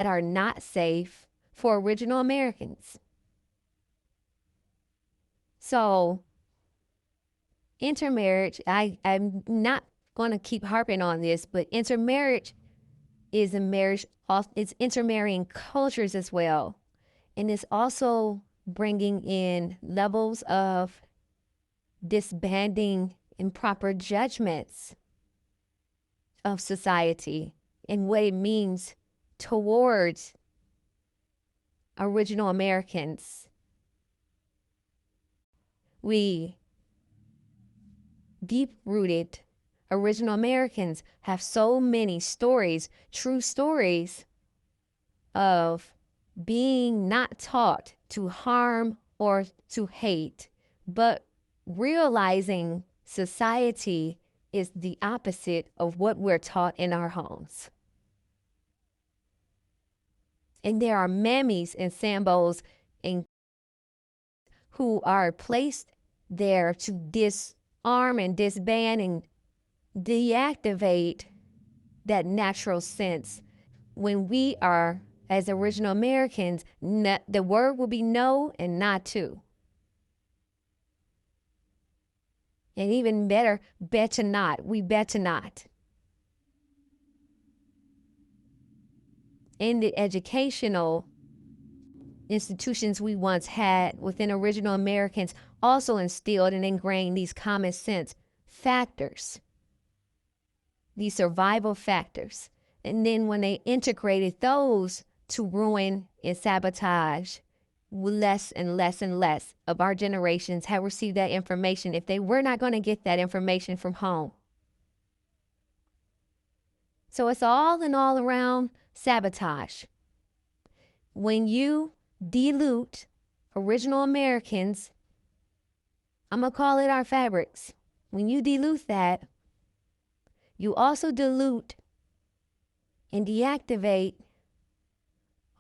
that are not safe for original Americans. So intermarriage, I'm not going to keep harping on this, but intermarriage is a marriage, it's intermarrying cultures as well. And it's also bringing in levels of disbanding improper judgments of society and what it means towards original Americans. We deep-rooted original Americans have so many stories, true stories of being not taught to harm or to hate, but realizing society is the opposite of what we're taught in our homes. And there are mammies and sambos who are placed there to disarm and disband and deactivate that natural sense. When we are, as original Americans, the word will be no and not to. And even better, better not. We better not. In the educational institutions we once had within original Americans also instilled and ingrained these common sense factors, these survival factors. And then when they integrated those to ruin and sabotage, less and less and less of our generations have received that information if they were not going to get that information from home. So it's all an all around sabotage. When you dilute original Americans, I'm going to call it our fabrics. When you dilute that, you also dilute and deactivate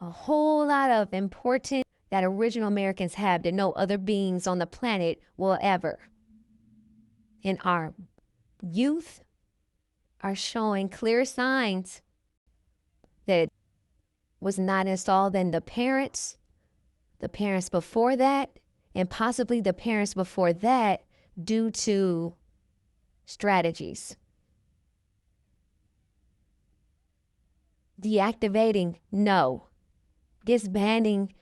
a whole lot of important that original Americans have that no other beings on the planet will ever. And our youth are showing clear signs that was not installed in the parents before that, and possibly the parents before that, due to strategies. Deactivating, no. Disbanding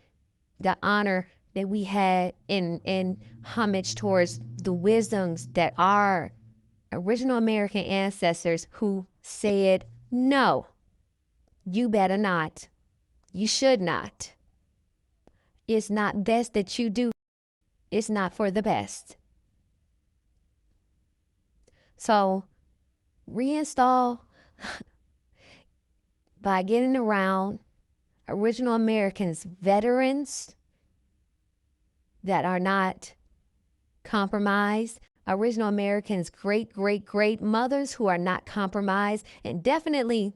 the honor that we had in homage towards the wisdoms that our original American ancestors who said, no, you better not. You should not. It's not best that you do. It's not for the best. So reinstall by getting around original Americans, veterans that are not compromised, original Americans, great mothers who are not compromised, and definitely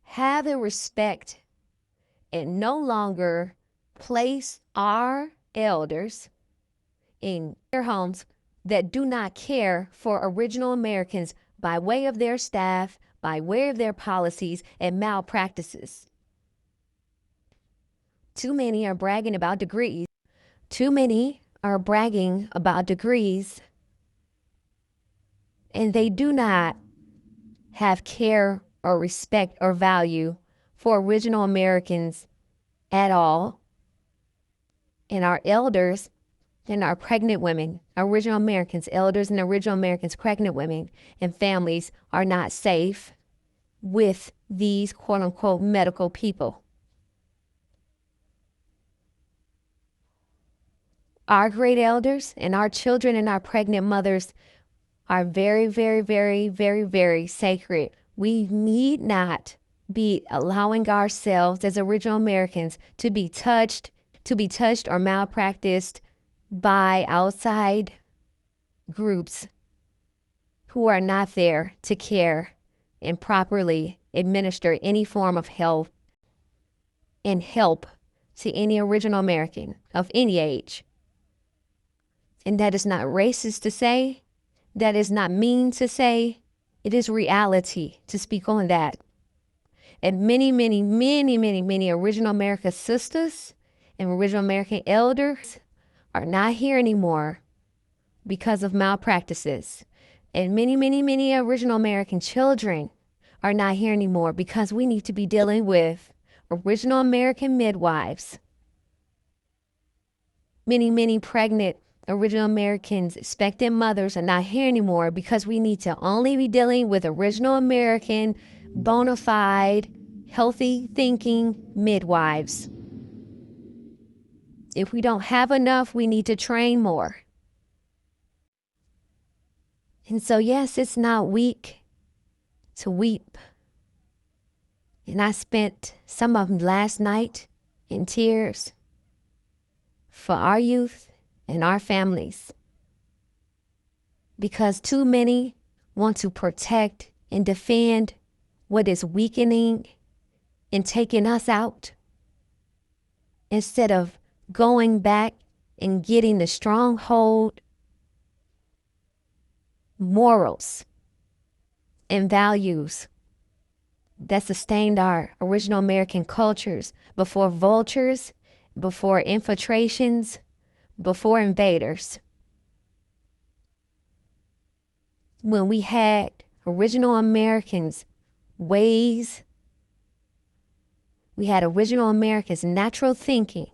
have the respect and no longer place our elders in their homes that do not care for original Americans by way of their staff, by way of their policies and malpractices. Too many are bragging about degrees. Too many are bragging about degrees, and they do not have care or respect or value for original Americans at all. And our elders and our pregnant women, original Americans, elders and original Americans, pregnant women and families are not safe with these quote unquote medical people. Our great elders and our children and our pregnant mothers are very sacred. We need not be allowing ourselves as original Americans to be touched or malpracticed by outside groups who are not there to care and properly administer any form of health and help to any original American of any age. And that is not racist to say. That is not mean to say. It is reality to speak on that. And many original American sisters and original American elders are not here anymore because of malpractices. And many original American children are not here anymore because we need to be dealing with original American midwives. Many pregnant original Americans, expectant mothers are not here anymore because we need to only be dealing with original American, bona fide, healthy thinking midwives. If we don't have enough, we need to train more. And so, yes, it's not weak to weep. And I spent some of them last night in tears for our youth and our families, because too many want to protect and defend what is weakening and taking us out, instead of going back and getting the stronghold morals and values that sustained our original American cultures before vultures, before infiltrations, before invaders. When we had original Americans' ways, we had original Americans' natural thinking.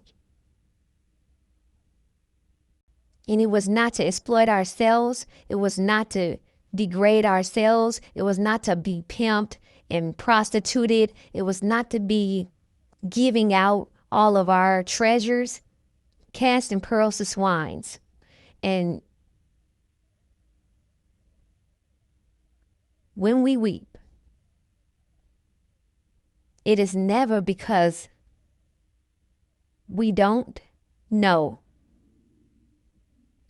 And it was not to exploit ourselves. It was not to degrade ourselves. It was not to be pimped and prostituted. It was not to be giving out all of our treasures, casting pearls to swines. And when we weep, it is never because we don't know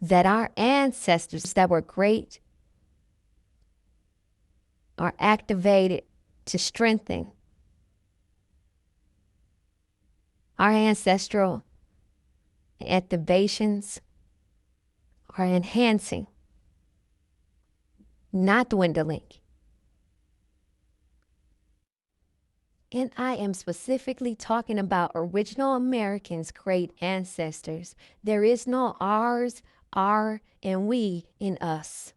that our ancestors that were great are activated to strengthen our ancestral activations, are enhancing, not dwindling. And I am specifically talking about original Americans' great ancestors. There is no ours, our, and we in us.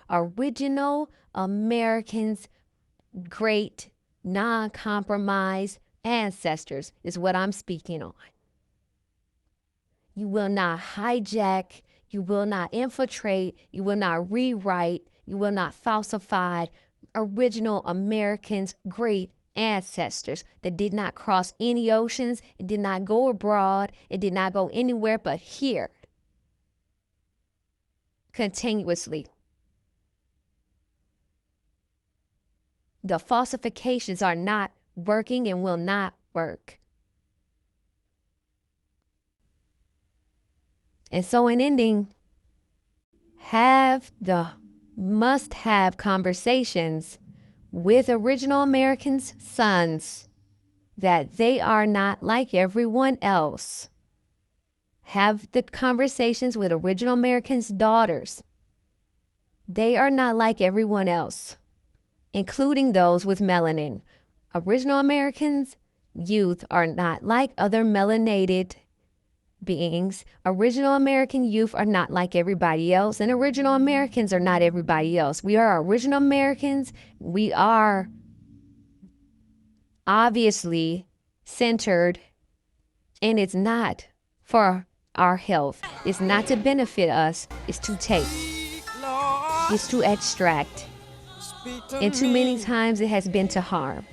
Original Americans' great non-compromised ancestors is what I'm speaking on. You will not hijack, you will not infiltrate, you will not rewrite, you will not falsify original Americans' great ancestors that did not cross any oceans, it did not go abroad, it did not go anywhere but here continuously. The falsifications are not working and will not work. And so in ending, must have conversations with original Americans' sons that they are not like everyone else. Have the conversations with original Americans' daughters. They are not like everyone else, including those with melanin. Original Americans' youth are not like other melanated beings. Original American youth are not like everybody else, and original Americans are not everybody else. We are original Americans. We are obviously centered, and it's not for our health. It's not to benefit us. It's to take. It's to extract. And too many times it has been to harm.